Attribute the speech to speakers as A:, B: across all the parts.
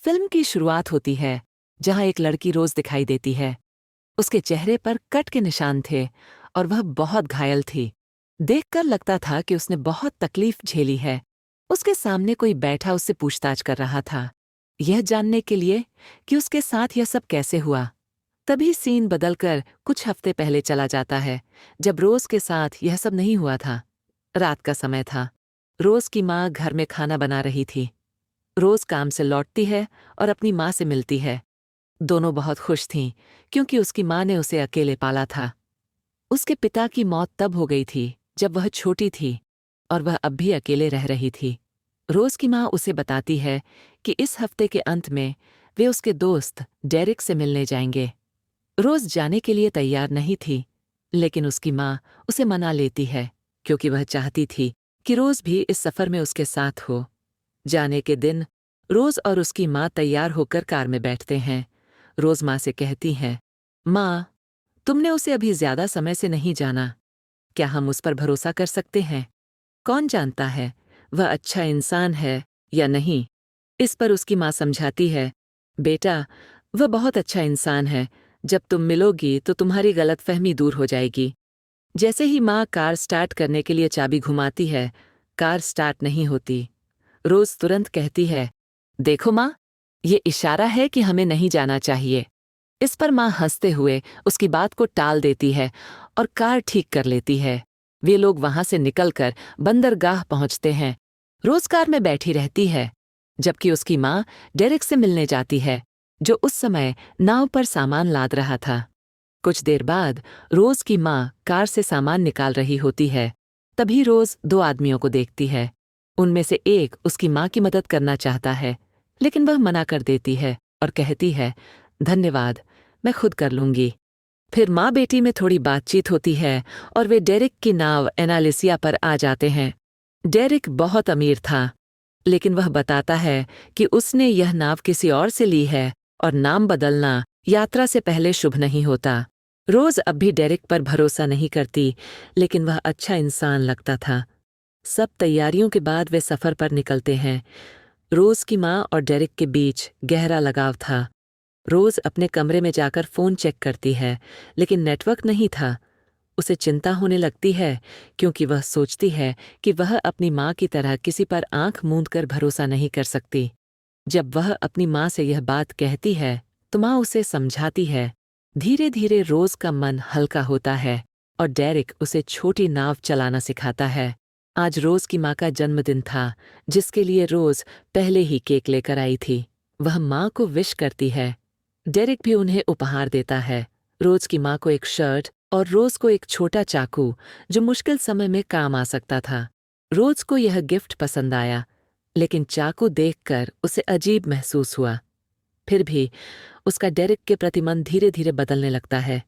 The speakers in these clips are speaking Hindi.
A: फिल्म की शुरुआत होती है जहां एक लड़की रोज दिखाई देती है। उसके चेहरे पर कट के निशान थे और वह बहुत घायल थी। देखकर लगता था कि उसने बहुत तकलीफ झेली है। उसके सामने कोई बैठा उससे पूछताछ कर रहा था, यह जानने के लिए कि उसके साथ यह सब कैसे हुआ। तभी सीन बदलकर कुछ हफ्ते पहले चला जाता है, जब रोज के साथ यह सब नहीं हुआ था। रात का समय था। रोज की माँ घर में खाना बना रही थी। रोज काम से लौटती है और अपनी माँ से मिलती है। दोनों बहुत खुश थीं, क्योंकि उसकी माँ ने उसे अकेले पाला था। उसके पिता की मौत तब हो गई थी जब वह छोटी थी, और वह अब भी अकेले रह रही थी। रोज की माँ उसे बताती है कि इस हफ्ते के अंत में वे उसके दोस्त डेरिक से मिलने जाएंगे। रोज जाने के लिए तैयार नहीं थी, लेकिन उसकी माँ उसे मना लेती है, क्योंकि वह चाहती थी कि रोज भी इस सफर में उसके साथ हो। जाने के दिन रोज और उसकी माँ तैयार होकर कार में बैठते हैं। रोज माँ से कहती हैं, माँ, तुमने उसे अभी ज्यादा समय से नहीं जाना। क्या हम उस पर भरोसा कर सकते हैं? कौन जानता है वह अच्छा इंसान है या नहीं। इस पर उसकी माँ समझाती है, बेटा, वह बहुत अच्छा इंसान है। जब तुम मिलोगी तो तुम्हारी गलतफहमी दूर हो जाएगी। जैसे ही माँ कार स्टार्ट करने के लिए चाबी घुमाती है, कार स्टार्ट नहीं होती। रोज तुरंत कहती है, देखो माँ, ये इशारा है कि हमें नहीं जाना चाहिए। इस पर माँ हंसते हुए उसकी बात को टाल देती है और कार ठीक कर लेती है। वे लोग वहां से निकलकर बंदरगाह पहुंचते हैं। रोज कार में बैठी रहती है, जबकि उसकी माँ डेरेक से मिलने जाती है, जो उस समय नाव पर सामान लाद रहा था। कुछ देर बाद रोज की माँ कार से सामान निकाल रही होती है। तभी रोज दो आदमियों को देखती है। उनमें से एक उसकी माँ की मदद करना चाहता है, लेकिन वह मना कर देती है और कहती है, धन्यवाद, मैं खुद कर लूंगी। फिर माँ बेटी में थोड़ी बातचीत होती है और वे डेरिक की नाव एनालिसिया पर आ जाते हैं। डेरिक बहुत अमीर था, लेकिन वह बताता है कि उसने यह नाव किसी और से ली है और नाम बदलना यात्रा से पहले शुभ नहीं होता। रोज अब भी डेरिक पर भरोसा नहीं करती, लेकिन वह अच्छा इंसान लगता था। सब तैयारियों के बाद वे सफर पर निकलते हैं। रोज की माँ और डेरिक के बीच गहरा लगाव था। रोज अपने कमरे में जाकर फोन चेक करती है, लेकिन नेटवर्क नहीं था। उसे चिंता होने लगती है, क्योंकि वह सोचती है कि वह अपनी माँ की तरह किसी पर आंख मूंद कर भरोसा नहीं कर सकती। जब वह अपनी माँ से यह बात कहती है, तो माँ उसे समझाती है। धीरे धीरे रोज का मन हल्का होता है और डेरिक उसे छोटी नाव चलाना सिखाता है। आज रोज की माँ का जन्मदिन था, जिसके लिए रोज पहले ही केक लेकर आई थी। वह माँ को विश करती है। डेरिक भी उन्हें उपहार देता है, रोज की माँ को एक शर्ट और रोज को एक छोटा चाकू, जो मुश्किल समय में काम आ सकता था। रोज को यह गिफ्ट पसंद आया, लेकिन चाकू देखकर उसे अजीब महसूस हुआ। फिर भी उसका डेरिक के प्रति मन धीरे धीरे बदलने लगता है।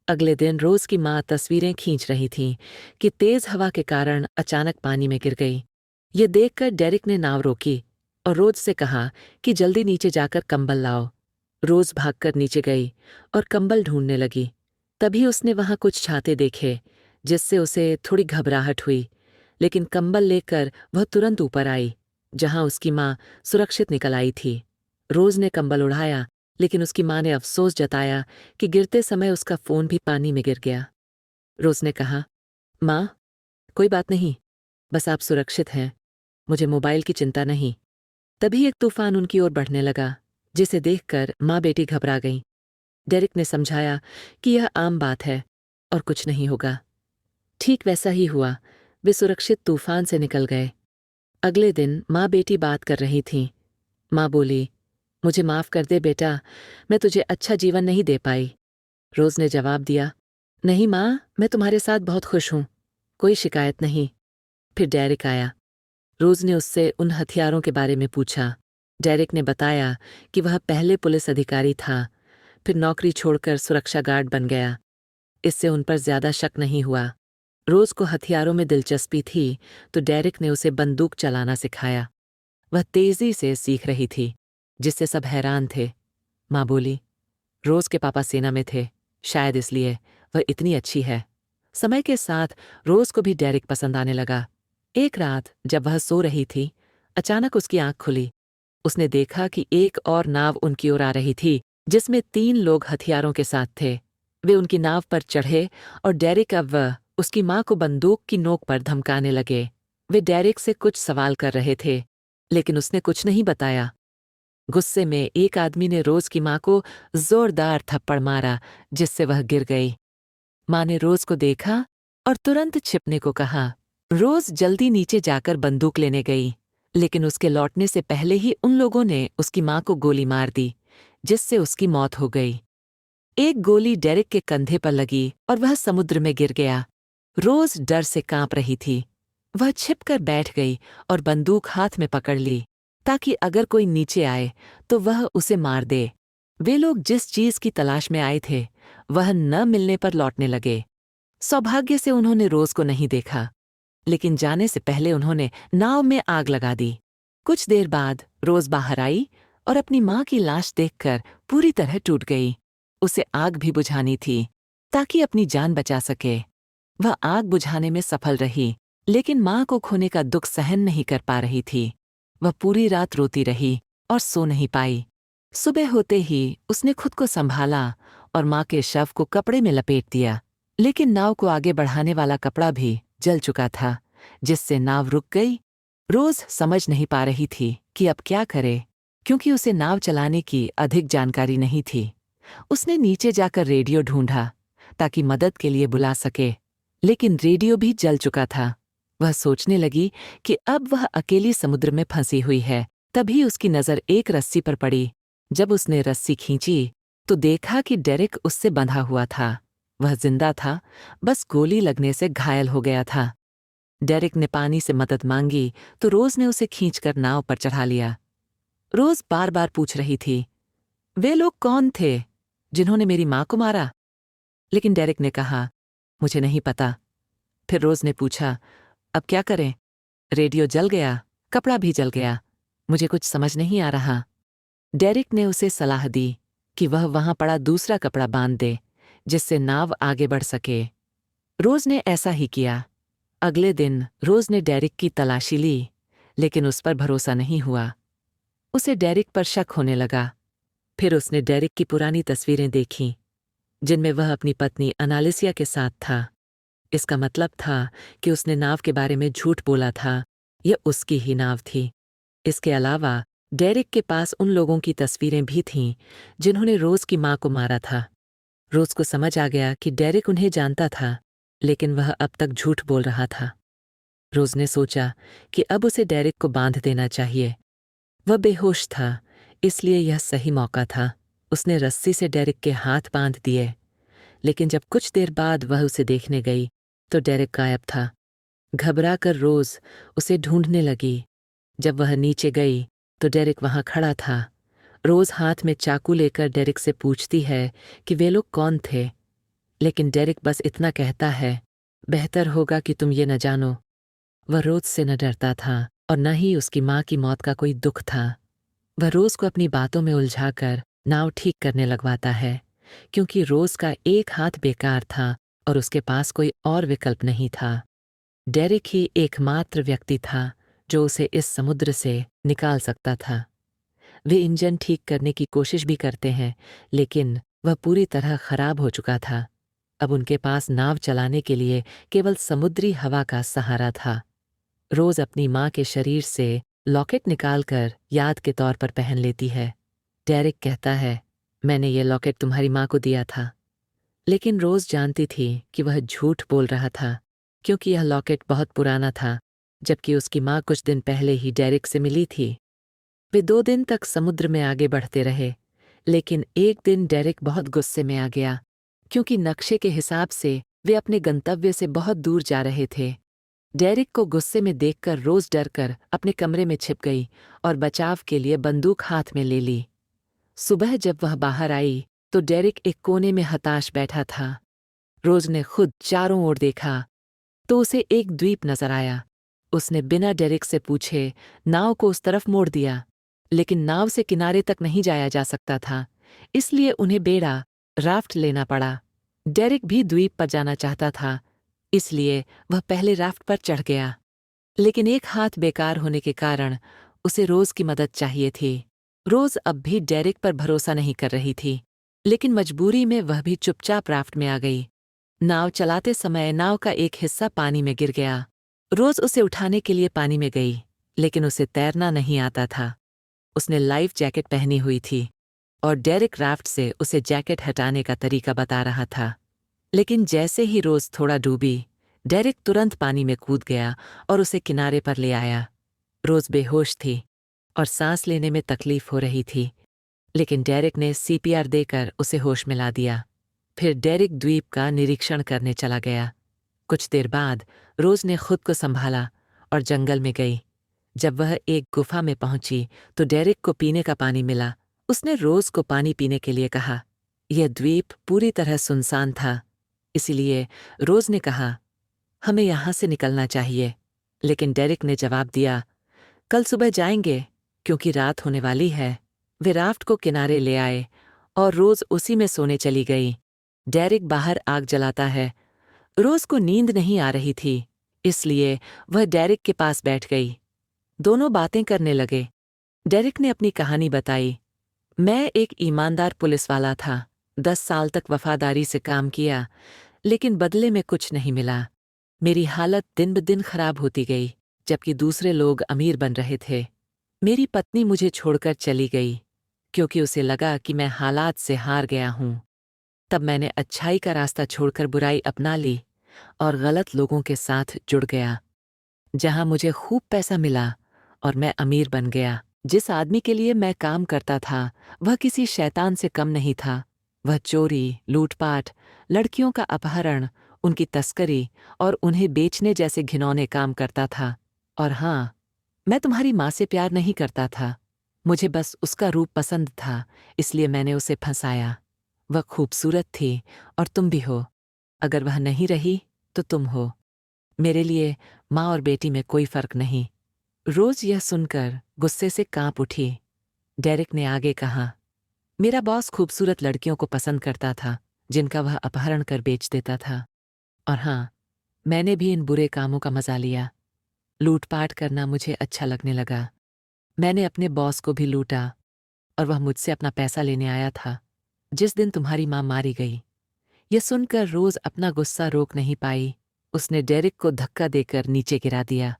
A: अगले दिन रोज की माँ तस्वीरें खींच रही थी कि तेज हवा के कारण अचानक पानी में गिर गई। ये देखकर डेरिक ने नाव रोकी और रोज से कहा कि जल्दी नीचे जाकर कंबल लाओ। रोज भागकर नीचे गई और कंबल ढूंढने लगी। तभी उसने वहां कुछ छाते देखे, जिससे उसे थोड़ी घबराहट हुई, लेकिन कंबल लेकर वह तुरंत ऊपर आई, जहां उसकी माँ सुरक्षित निकल आई थी। रोज ने कंबल उड़ाया, लेकिन उसकी माँ ने अफसोस जताया कि गिरते समय उसका फोन भी पानी में गिर गया। रोज ने कहा, माँ, कोई बात नहीं, बस आप सुरक्षित हैं, मुझे मोबाइल की चिंता नहीं। तभी एक तूफान उनकी ओर बढ़ने लगा, जिसे देखकर माँ बेटी घबरा गईं। डेरिक ने समझाया कि यह आम बात है और कुछ नहीं होगा। ठीक वैसा ही हुआ। वे सुरक्षित तूफान से निकल गए। अगले दिन माँ बेटी बात कर रही थीं। माँ बोली, मुझे माफ कर दे बेटा, मैं तुझे अच्छा जीवन नहीं दे पाई। रोज ने जवाब दिया, नहीं माँ, मैं तुम्हारे साथ बहुत खुश हूं, कोई शिकायत नहीं। फिर डेरिक आया। रोज ने उससे उन हथियारों के बारे में पूछा। डेरिक ने बताया कि वह पहले पुलिस अधिकारी था, फिर नौकरी छोड़कर सुरक्षा गार्ड बन गया। इससे उन पर ज्यादा शक नहीं हुआ। रोज को हथियारों में दिलचस्पी थी, तो डेरिक ने उसे बंदूक चलाना सिखाया। वह तेजी से सीख रही थी, जिससे सब हैरान थे। माँ बोली, रोज के पापा सेना में थे, शायद इसलिए वह इतनी अच्छी है। समय के साथ रोज को भी डेरिक पसंद आने लगा। एक रात जब वह सो रही थी, अचानक उसकी आंख खुली उसने देखा कि एक और नाव उनकी ओर आ रही थी, जिसमें 3 लोग हथियारों के साथ थे। वे उनकी नाव पर चढ़े और डेरिक अब उसकी माँ को बंदूक की नोक पर धमकाने लगे। वे डेरिक से कुछ सवाल कर रहे थे, लेकिन उसने कुछ नहीं बताया। गुस्से में एक आदमी ने रोज की माँ को जोरदार थप्पड़ मारा, जिससे वह गिर गई। माँ ने रोज को देखा और तुरंत छिपने को कहा। रोज जल्दी नीचे जाकर बंदूक लेने गई, लेकिन उसके लौटने से पहले ही उन लोगों ने उसकी माँ को गोली मार दी, जिससे उसकी मौत हो गई। एक गोली डेरिक के कंधे पर लगी और वह समुद्र में गिर गया। रोज डर से कांप रही थी। वह छिपकर बैठ गई और बंदूक हाथ में पकड़ ली, ताकि अगर कोई नीचे आए तो वह उसे मार दे। वे लोग जिस चीज की तलाश में आए थे, वह न मिलने पर लौटने लगे। सौभाग्य से उन्होंने रोज को नहीं देखा, लेकिन जाने से पहले उन्होंने नाव में आग लगा दी। कुछ देर बाद रोज बाहर आई और अपनी माँ की लाश देखकर पूरी तरह टूट गई। उसे आग भी बुझानी थी, ताकि अपनी जान बचा सके। वह आग बुझाने में सफल रही, लेकिन माँ को खोने का दुख सहन नहीं कर पा रही थी। वह पूरी रात रोती रही और सो नहीं पाई। सुबह होते ही उसने खुद को संभाला और माँ के शव को कपड़े में लपेट दिया, लेकिन नाव को आगे बढ़ाने वाला कपड़ा भी जल चुका था, जिससे नाव रुक गई। रोज समझ नहीं पा रही थी कि अब क्या करे, क्योंकि उसे नाव चलाने की अधिक जानकारी नहीं थी। उसने नीचे जाकर रेडियो ढूंढा, ताकि मदद के लिए बुला सके, लेकिन रेडियो भी जल चुका था। वह सोचने लगी कि अब वह अकेली समुद्र में फंसी हुई है। तभी उसकी नज़र एक रस्सी पर पड़ी। जब उसने रस्सी खींची तो देखा कि डेरिक उससे बंधा हुआ था। वह जिंदा था, बस गोली लगने से घायल हो गया था। डेरिक ने पानी से मदद मांगी तो रोज ने उसे खींचकर नाव पर चढ़ा लिया। रोज बार बार पूछ रही थी, वे लोग कौन थे जिन्होंने मेरी माँ को मारा? लेकिन डेरिक ने कहा, मुझे नहीं पता। फिर रोज ने पूछा, अब क्या करें? रेडियो जल गया, कपड़ा भी जल गया, मुझे कुछ समझ नहीं आ रहा। डेरिक ने उसे सलाह दी कि वह वहां पड़ा दूसरा कपड़ा बांध दे, जिससे नाव आगे बढ़ सके। रोज ने ऐसा ही किया। अगले दिन रोज ने डेरिक की तलाशी ली, लेकिन उस पर भरोसा नहीं हुआ। उसे डेरिक पर शक होने लगा। फिर उसने डेरिक की पुरानी तस्वीरें देखीं, जिनमें वह अपनी पत्नी अनालिसिया के साथ था। इसका मतलब था कि उसने नाव के बारे में झूठ बोला था। यह उसकी ही नाव थी। इसके अलावा डेरिक के पास उन लोगों की तस्वीरें भी थीं जिन्होंने रोज की माँ को मारा था। रोज को समझ आ गया कि डेरिक उन्हें जानता था, लेकिन वह अब तक झूठ बोल रहा था। रोज ने सोचा कि अब उसे डेरिक को बांध देना चाहिए। वह बेहोश था, इसलिए यह सही मौका था। उसने रस्सी से डेरिक के हाथ बांध दिए, लेकिन जब कुछ देर बाद वह उसे देखने गई तो डेरिक गायब था। घबराकर रोज उसे ढूंढने लगी। जब वह नीचे गई तो डेरिक वहां खड़ा था। रोज हाथ में चाकू लेकर डेरिक से पूछती है कि वे लोग कौन थे, लेकिन डेरिक बस इतना कहता है, बेहतर होगा कि तुम ये न जानो। वह रोज से न डरता था और न ही उसकी माँ की मौत का कोई दुख था। वह रोज को अपनी बातों में उलझाकर नाव ठीक करने लगवाता है, क्योंकि रोज का एक हाथ बेकार था और उसके पास कोई और विकल्प नहीं था। डेरिक ही एकमात्र व्यक्ति था जो उसे इस समुद्र से निकाल सकता था। वे इंजन ठीक करने की कोशिश भी करते हैं, लेकिन वह पूरी तरह खराब हो चुका था। अब उनके पास नाव चलाने के लिए केवल समुद्री हवा का सहारा था। रोज अपनी माँ के शरीर से लॉकेट निकालकर याद के तौर पर पहन लेती है। डेरिक कहता है, मैंने ये लॉकेट तुम्हारी माँ को दिया था। लेकिन रोज जानती थी कि वह झूठ बोल रहा था, क्योंकि यह लॉकेट बहुत पुराना था, जबकि उसकी माँ कुछ दिन पहले ही डेरिक से मिली थी। वे 2 दिन तक समुद्र में आगे बढ़ते रहे, लेकिन एक दिन डेरिक बहुत गुस्से में आ गया, क्योंकि नक्शे के हिसाब से वे अपने गंतव्य से बहुत दूर जा रहे थे। डेरिक को गुस्से में देखकर रोज डरकर अपने कमरे में छिप गई और बचाव के लिए बंदूक हाथ में ले ली। सुबह जब वह बाहर आई तो डेरिक एक कोने में हताश बैठा था। रोज ने खुद चारों ओर देखा तो उसे एक द्वीप नजर आया। उसने बिना डेरिक से पूछे नाव को उस तरफ मोड़ दिया, लेकिन नाव से किनारे तक नहीं जाया जा सकता था, इसलिए उन्हें बेड़ा राफ्ट लेना पड़ा। डेरिक भी द्वीप पर जाना चाहता था, इसलिए वह पहले राफ्ट पर चढ़ गया, लेकिन एक हाथ बेकार होने के कारण उसे रोज की मदद चाहिए थी। रोज अब भी डेरिक पर भरोसा नहीं कर रही थी, लेकिन मजबूरी में वह भी चुपचाप राफ्ट में आ गई। नाव चलाते समय नाव का एक हिस्सा पानी में गिर गया। रोज उसे उठाने के लिए पानी में गई, लेकिन उसे तैरना नहीं आता था। उसने लाइफ जैकेट पहनी हुई थी और डेरिक राफ्ट से उसे जैकेट हटाने का तरीका बता रहा था। लेकिन जैसे ही रोज थोड़ा डूबी, डेरिक तुरंत पानी में कूद गया और उसे किनारे पर ले आया। रोज बेहोश थी और सांस लेने में तकलीफ हो रही थी, लेकिन डेरिक ने सीपीआर देकर उसे होश में ला दिया। फिर डेरिक द्वीप का निरीक्षण करने चला गया। कुछ देर बाद रोज ने खुद को संभाला और जंगल में गई। जब वह एक गुफा में पहुंची तो डेरिक को पीने का पानी मिला। उसने रोज को पानी पीने के लिए कहा। यह द्वीप पूरी तरह सुनसान था, इसलिए रोज ने कहा, हमें यहां से निकलना चाहिए। लेकिन डेरिक ने जवाब दिया, कल सुबह जाएंगे, क्योंकि रात होने वाली है। वे राफ्ट को किनारे ले आए और रोज उसी में सोने चली गई। डेरिक बाहर आग जलाता है। रोज को नींद नहीं आ रही थी, इसलिए वह डेरिक के पास बैठ गई। दोनों बातें करने लगे। डेरिक ने अपनी कहानी बताई। मैं एक ईमानदार पुलिसवाला था, 10 साल तक वफादारी से काम किया, लेकिन बदले में कुछ नहीं मिला। मेरी हालत दिन ब दिन खराब होती गई, जबकि दूसरे लोग अमीर बन रहे थे। मेरी पत्नी मुझे छोड़कर चली गई, क्योंकि उसे लगा कि मैं हालात से हार गया हूं। तब मैंने अच्छाई का रास्ता छोड़कर बुराई अपना ली और गलत लोगों के साथ जुड़ गया। जहां मुझे खूब पैसा मिला और मैं अमीर बन गया। जिस आदमी के लिए मैं काम करता था, वह किसी शैतान से कम नहीं था। वह चोरी, लूटपाट, लड़कियों का अपहरण, उनकी तस्करी और उन्हें बेचने जैसे घिनौने काम करता था। और हाँ, मैं तुम्हारी माँ से प्यार नहीं करता था। मुझे बस उसका रूप पसंद था, इसलिए मैंने उसे फंसाया। वह खूबसूरत थी और तुम भी हो। अगर वह नहीं रही तो तुम हो। मेरे लिए माँ और बेटी में कोई फर्क नहीं। रोज यह सुनकर गुस्से से कांप उठी। डेरिक ने आगे कहा, मेरा बॉस खूबसूरत लड़कियों को पसंद करता था, जिनका वह अपहरण कर बेच देता था। और हाँ, मैंने भी इन बुरे कामों का मजा लिया। लूटपाट करना मुझे अच्छा लगने लगा। मैंने अपने बॉस को भी लूटा और वह मुझसे अपना पैसा लेने आया था जिस दिन तुम्हारी माँ मारी गई। यह सुनकर रोज अपना गुस्सा रोक नहीं पाई। उसने डेरिक को धक्का देकर नीचे गिरा दिया।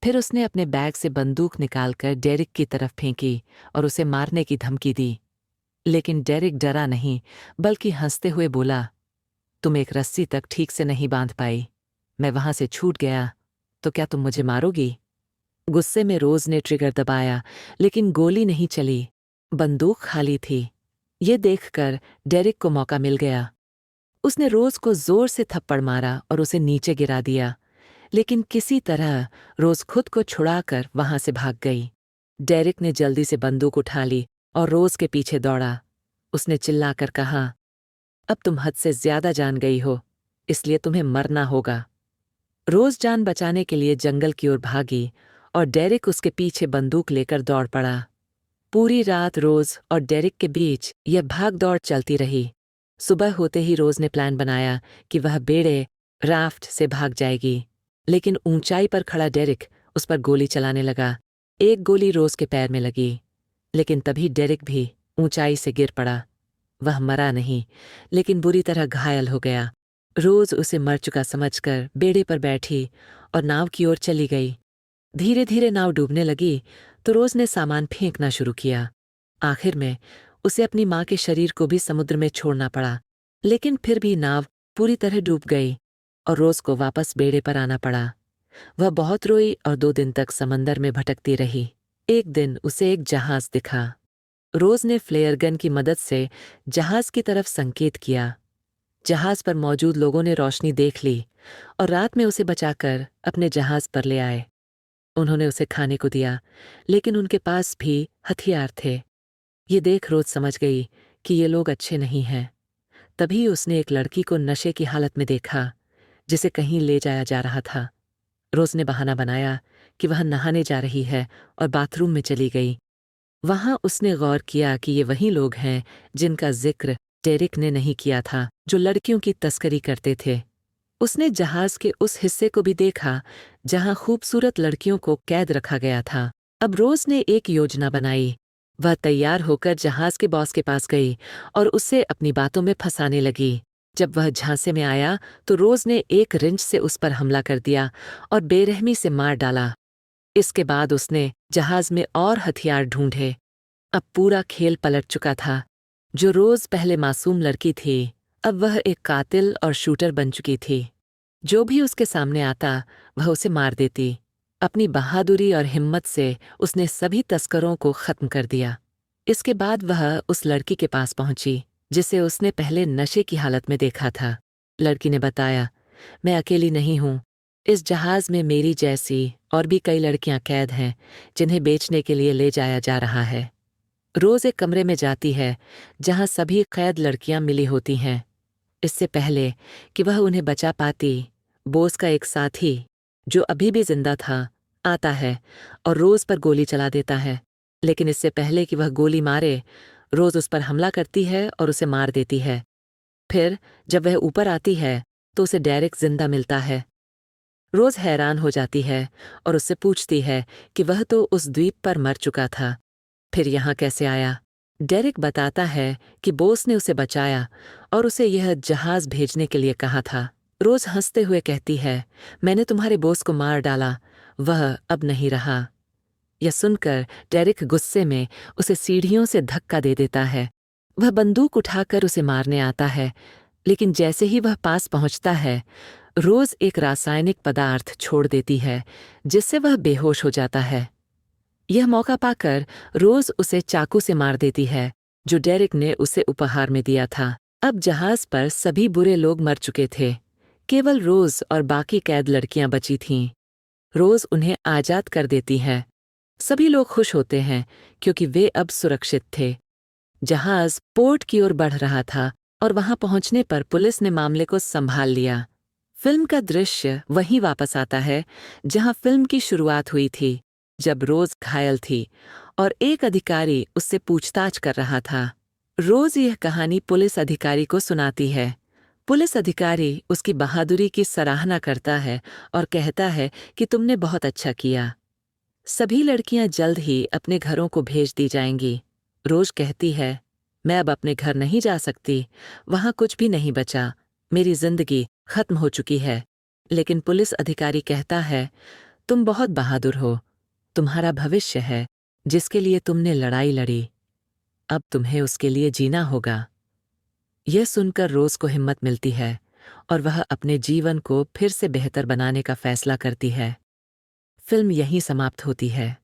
A: फिर उसने अपने बैग से बंदूक निकालकर डेरिक की तरफ फेंकी और उसे मारने की धमकी दी। लेकिन डेरिक डरा नहीं, बल्कि हंसते हुए बोला, तुम एक रस्सी तक ठीक से नहीं बांध पाई। मैं वहां से छूट गया, तो क्या तुम मुझे मारोगी? गुस्से में रोज ने ट्रिगर दबाया, लेकिन गोली नहीं चली। बंदूक खाली थी। ये देखकर डेरिक को मौका मिल गया। उसने रोज को जोर से थप्पड़ मारा और उसे नीचे गिरा दिया, लेकिन किसी तरह रोज खुद को छुड़ाकर वहां से भाग गई। डेरिक ने जल्दी से बंदूक उठा ली और रोज के पीछे दौड़ा। उसने चिल्लाकर कहा, अब तुम हद से ज्यादा जान गई हो, इसलिए तुम्हें मरना होगा। रोज जान बचाने के लिए जंगल की ओर भागी और डेरिक उसके पीछे बंदूक लेकर दौड़ पड़ा। पूरी रात रोज और डेरिक के बीच यह भाग दौड़ चलती रही। सुबह होते ही रोज ने प्लान बनाया कि वह बेड़े राफ्ट से भाग जाएगी, लेकिन ऊंचाई पर खड़ा डेरिक उस पर गोली चलाने लगा। एक गोली रोज के पैर में लगी, लेकिन तभी डेरिक भी ऊंचाई से गिर पड़ा। वह मरा नहीं, लेकिन बुरी तरह घायल हो गया। रोज उसे मर चुका समझकर बेड़े पर बैठी और नाव की ओर चली गई। धीरे धीरे नाव डूबने लगी तो रोज ने सामान फेंकना शुरू किया। आखिर में उसे अपनी माँ के शरीर को भी समुद्र में छोड़ना पड़ा, लेकिन फिर भी नाव पूरी तरह डूब गई और रोज को वापस बेड़े पर आना पड़ा। वह बहुत रोई और 2 दिन तक समंदर में भटकती रही। एक दिन उसे एक जहाज दिखा। रोज ने फ्लेयर गन की मदद से जहाज की तरफ संकेत किया। जहाज पर मौजूद लोगों ने रोशनी देख ली और रात में उसे बचाकर अपने जहाज पर ले आए। उन्होंने उसे खाने को दिया, लेकिन उनके पास भी हथियार थे। ये देख रोज समझ गई कि ये लोग अच्छे नहीं हैं। तभी उसने एक लड़की को नशे की हालत में देखा, जिसे कहीं ले जाया जा रहा था। रोज ने बहाना बनाया कि वह नहाने जा रही है और बाथरूम में चली गई। वहां उसने गौर किया कि ये वही लोग हैं जिनका जिक्र डेरिक ने नहीं किया था, जो लड़कियों की तस्करी करते थे। उसने जहाज के उस हिस्से को भी देखा जहां खूबसूरत लड़कियों को कैद रखा गया था। अब रोज ने एक योजना बनाई। वह तैयार होकर जहाज के बॉस के पास गई और उससे अपनी बातों में फंसाने लगी। जब वह झांसे में आया तो रोज ने एक रिंच से उस पर हमला कर दिया और बेरहमी से मार डाला। इसके बाद उसने जहाज में और हथियार ढूंढे। अब पूरा खेल पलट चुका था। जो रोज पहले मासूम लड़की थी, अब वह एक कातिल और शूटर बन चुकी थी। जो भी उसके सामने आता वह उसे मार देती। अपनी बहादुरी और हिम्मत से उसने सभी तस्करों को खत्म कर दिया। इसके बाद वह उस लड़की के पास पहुंची जिसे उसने पहले नशे की हालत में देखा था। लड़की ने बताया, मैं अकेली नहीं हूं। इस जहाज में मेरी जैसी और भी कई लड़कियां कैद हैं जिन्हें बेचने के लिए ले जाया जा रहा है। रोज एक कमरे में जाती है जहां सभी कैद लड़कियां मिली होती हैं। इससे पहले कि वह उन्हें बचा पाती, बोस का एक साथी जो अभी भी जिंदा था आता है और रोज पर गोली चला देता है। लेकिन इससे पहले कि वह गोली मारे, रोज उस पर हमला करती है और उसे मार देती है। फिर जब वह ऊपर आती है तो उसे डेरेक जिंदा मिलता है। रोज हैरान हो जाती है और उससे पूछती है कि वह तो उस द्वीप पर मर चुका था, फिर यहाँ कैसे आया। डेरेक बताता है कि बोस ने उसे बचाया और उसे यह जहाज भेजने के लिए कहा था। रोज हंसते हुए कहती है, मैंने तुम्हारे बोस को मार डाला, वह अब नहीं रहा। यह सुनकर डेरेक गुस्से में उसे सीढ़ियों से धक्का दे देता है। वह बंदूक उठाकर उसे मारने आता है, लेकिन जैसे ही वह पास पहुंचता है, रोज एक रासायनिक पदार्थ छोड़ देती है जिससे वह बेहोश हो जाता है। यह मौका पाकर रोज उसे चाकू से मार देती है जो डेरेक ने उसे उपहार में दिया था। अब जहाज पर सभी बुरे लोग मर चुके थे। केवल रोज और बाकी कैद लड़कियां बची थीं। रोज उन्हें आजाद कर देती है। सभी लोग खुश होते हैं क्योंकि वे अब सुरक्षित थे। जहाज पोर्ट की ओर बढ़ रहा था और वहां पहुंचने पर पुलिस ने मामले को संभाल लिया। फिल्म का दृश्य वहीं वापस आता है जहां फिल्म की शुरुआत हुई थी, जब रोज घायल थी और एक अधिकारी उससे पूछताछ कर रहा था। रोज यह कहानी पुलिस अधिकारी को सुनाती है। पुलिस अधिकारी उसकी बहादुरी की सराहना करता है और कहता है कि तुमने बहुत अच्छा किया। सभी लड़कियां जल्द ही अपने घरों को भेज दी जाएंगी। रोज कहती है, मैं अब अपने घर नहीं जा सकती, वहां कुछ भी नहीं बचा, मेरी जिंदगी खत्म हो चुकी है। लेकिन पुलिस अधिकारी कहता है, तुम बहुत बहादुर हो, तुम्हारा भविष्य है जिसके लिए तुमने लड़ाई लड़ी, अब तुम्हें उसके लिए जीना होगा। यह सुनकर रोज को हिम्मत मिलती है और वह अपने जीवन को फिर से बेहतर बनाने का फैसला करती है। फिल्म यहीं समाप्त होती है।